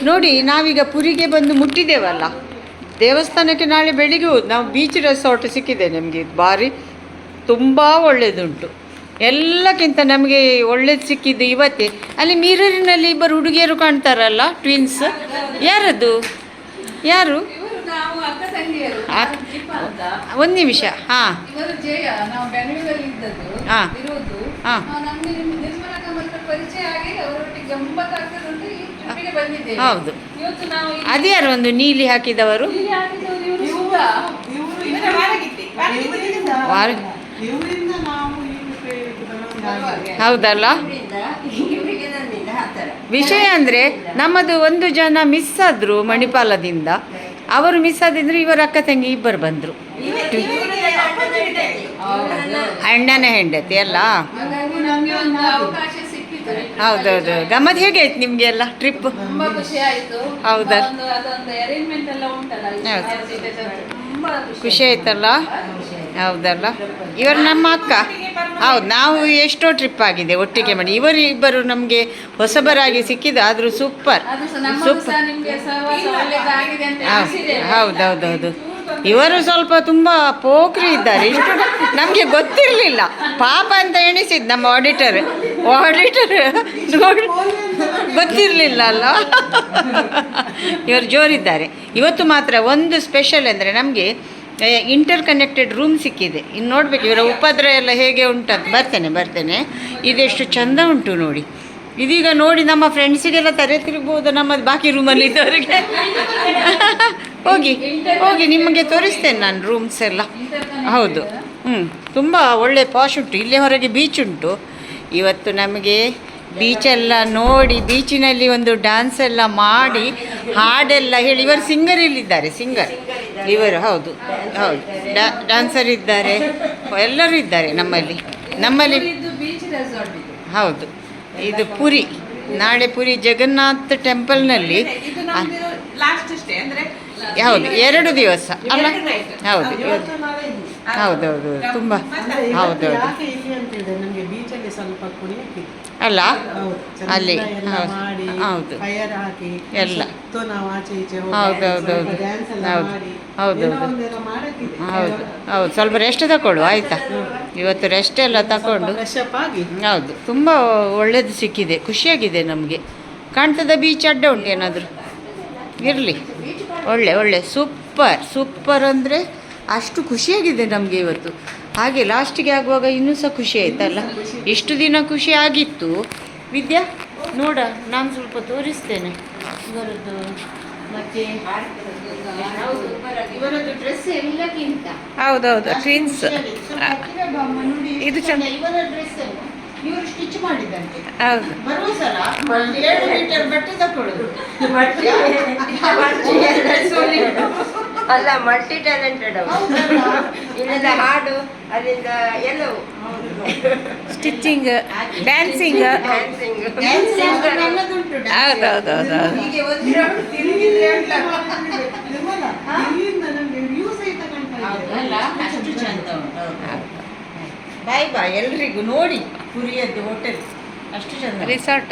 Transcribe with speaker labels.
Speaker 1: ನೋಡಿ ನಾವೀಗ ಪುರಿಗೆ ಬಂದು ಮುಟ್ಟಿದ್ದೇವಲ್ಲ, ದೇವಸ್ಥಾನಕ್ಕೆ ನಾಳೆ ಬೆಳಿಗ್ಗೆ ಹೋದ್ ನಾವು ಬೀಚ್ ರೆಸಾರ್ಟ್ ಸಿಕ್ಕಿದೆ ನಮಗೆ, ಭಾರಿ ತುಂಬ ಒಳ್ಳೆಯದುಂಟು. ಎಲ್ಲಕ್ಕಿಂತ ನಮಗೆ ಒಳ್ಳೇದು ಸಿಕ್ಕಿದ್ದು ಇವತ್ತೇ. ಅಲ್ಲಿ ಮಿರರಿನಲ್ಲಿ ಇಬ್ಬರು ಹುಡುಗಿಯರು ಕಾಣ್ತಾರಲ್ಲ, ಟ್ವಿನ್ಸ್, ಯಾರದು? ಯಾರು? ಒಂದು ನಿಮಿಷ. ಹಾಂ ಹಾಂ ಹಾಂ ಹೌದು. ಅದ್ಯಾರು ಒಂದು ನೀಲಿ ಹಾಕಿದವರು? ಹೌದಲ್ಲ. ವಿಷಯ ಅಂದರೆ ನಮ್ಮದು ಒಂದು ಜನ ಮಿಸ್ ಆದರು ಮಣಿಪಾಲದಿಂದ. ಅವರು ಮಿಸ್ ಆದಿದ್ರೆ ಇವರ ಅಕ್ಕ ತಂಗಿ ಇಬ್ಬರು ಬಂದರು, ಅಣ್ಣನ ಹೆಂಡತಿ ಅಲ್ಲ. ಹೌದೌದು. ಗಮ್ಮತ್ ಹೇಗೆ ಆಯ್ತು ನಿಮಗೆ ಎಲ್ಲ ಟ್ರಿಪ್? ಹೌದಾ, ಖುಷಿ ಆಯ್ತಲ್ಲ? ಹೌದಲ್ಲ. ಇವರು ನಮ್ಮ ಅಕ್ಕ. ಹೌದು, ನಾವು ಎಷ್ಟೋ ಟ್ರಿಪ್ ಆಗಿದೆ ಒಟ್ಟಿಗೆ ಮಾಡಿ. ಇವರು ಇಬ್ಬರು ನಮಗೆ ಹೊಸಬರಾಗಿ ಸಿಕ್ಕಿದ್ದು, ಆದರೂ ಸೂಪರ್ ಸೂಪರ್. ಹೌದೌದೌದು. ಇವರು ಸ್ವಲ್ಪ ತುಂಬ ಪೋಖ್ರಿ ಇದ್ದಾರೆ, ಇಷ್ಟು ನಮಗೆ ಗೊತ್ತಿರಲಿಲ್ಲ. ಪಾಪ ಅಂತ ಎಣಿಸಿದ್ದು ನಮ್ಮ ಆಡಿಟರ್ ನೋಡಿ, ಗೊತ್ತಿರಲಿಲ್ಲ ಅಲ್ಲ. ಇವರು ಜೋರಿದ್ದಾರೆ. ಇವತ್ತು ಮಾತ್ರ ಒಂದು ಸ್ಪೆಷಲ್ ಅಂದರೆ ನಮಗೆ ಇಂಟರ್ ಕನೆಕ್ಟೆಡ್ ರೂಮ್ ಸಿಕ್ಕಿದೆ. ಇನ್ನು ನೋಡಬೇಕು ಇವರ ಉಪದ್ರ ಎಲ್ಲ ಹೇಗೆ ಉಂಟಂತ. ಬರ್ತೇನೆ. ಇದೆಷ್ಟು ಚಂದ ಉಂಟು ನೋಡಿ. ಇದೀಗ ನೋಡಿ ನಮ್ಮ ಫ್ರೆಂಡ್ಸಿಗೆಲ್ಲ ತಲೆ ತಿರುಗ್ಬೋದು ನಮ್ಮದು ಬಾಕಿ ರೂಮಲ್ಲಿ ಇದ್ದವರಿಗೆ. ಹೋಗಿ ನಿಮಗೆ ತೋರಿಸ್ತೇನೆ ನಾನು ರೂಮ್ಸ್ ಎಲ್ಲ. ಹೌದು, ತುಂಬ ಒಳ್ಳೆ ಪಾಶ್ ಉಂಟು. ಇಲ್ಲೇ ಹೊರಗೆ ಬೀಚ್ ಉಂಟು. ಇವತ್ತು ನಮಗೆ ಬೀಚೆಲ್ಲ ನೋಡಿ, ಬೀಚಿನಲ್ಲಿ ಒಂದು ಡ್ಯಾನ್ಸ್ ಎಲ್ಲ ಮಾಡಿ, ಹಾಡೆಲ್ಲ ಹೇಳಿ. ಇವರು ಸಿಂಗರ್ ಇಲ್ಲಿದ್ದಾರೆ, ಸಿಂಗರ್ ಇವರು. ಹೌದು, ಡ್ಯಾನ್ಸರ್ ಇದ್ದಾರೆ, ಎಲ್ಲರೂ ಇದ್ದಾರೆ ನಮ್ಮಲ್ಲಿ. ಹೌದು, ಇದು ಪುರಿ. ನಾಳೆ ಪುರಿ ಜಗನ್ನಾಥ ಟೆಂಪಲ್ನಲ್ಲಿ. ಹೌದು, 2 ದಿವಸ ಅಲ್ಲ? ಹೌದೌದು. ತುಂಬ ಹೌದೌದು ಅಲ್ಲ, ಅಲ್ಲಿ ಹೌದು ಎಲ್ಲ. ಹೌದೌದೌದು ಹೌದು. ಸ್ವಲ್ಪ ರೆಸ್ಟ್ ತಗೊಳ್ಳು ಆಯಿತಾ? ಇವತ್ತು ರೆಸ್ಟ್ ಎಲ್ಲ ತಗೊಂಡು. ಹೌದು, ತುಂಬ ಒಳ್ಳೇದು ಸಿಕ್ಕಿದೆ, ಖುಷಿಯಾಗಿದೆ ನಮಗೆ. ಕಾಣ್ತದ ಬೀಚ್ ಅಡ್ಡ ಉಂಟು ಏನಾದರೂ? ಇರಲಿ, ಒಳ್ಳೆ ಸೂಪರ್ ಅಂದರೆ ಅಷ್ಟು ಖುಷಿಯಾಗಿದೆ ನಮಗೆ ಇವತ್ತು. ಹಾಗೆ ಲಾಸ್ಟಿಗೆ ಆಗುವಾಗ ಇನ್ನೂ ಸಹ ಖುಷಿ ಆಯ್ತಲ್ಲ. ಇಷ್ಟು ದಿನ ಖುಷಿ ಆಗಿತ್ತು. ವಿದ್ಯಾ ನೋಡ, ನಾನು ಸ್ವಲ್ಪ ತೋರಿಸ್ತೇನೆ ಇವರದ್ದು. ಮತ್ತೆ ಇವರದ್ದು ಡ್ರೆಸ್ ಎಲ್ಲಕ್ಕಿಂತ ಹೌದೌದು ಟ್ವಿನ್ಸ್ ಇದು ಚಂದ. ಇವರ ಡ್ರೆಸ್ ಇವರು ಸ್ಟಿಚ್ ಮಾಡಿದಂತೆ. ಹೌದು, ಬರುವ ಸಲ 7 ಮೀಟರ್ ಬಟ್ಟೆ ತಗೊಳ್ಳೋದು. ಅಲ್ಲ, ಮಲ್ಟಿ ಟ್ಯಾಲೆಂಟೆಡ್ ಅವರು. ಇಲ್ಲಿಂದ ಹಾಡು, ಅಲ್ಲಿಂದ ಎಲ್ಲವೂ, ಸ್ಟಿಚಿಂಗ್, ಡ್ಯಾನ್ಸಿಂಗ್. ಹೌದೌದೌದು. ಬಾಯ್ ಎಲ್ರಿಗೂ ನೋಡಿ. ಪುರಿಯದ್ದು ಹೋಟೆಲ್ ಅಷ್ಟು ಚಂದ, ರಿಸಾರ್ಟ್.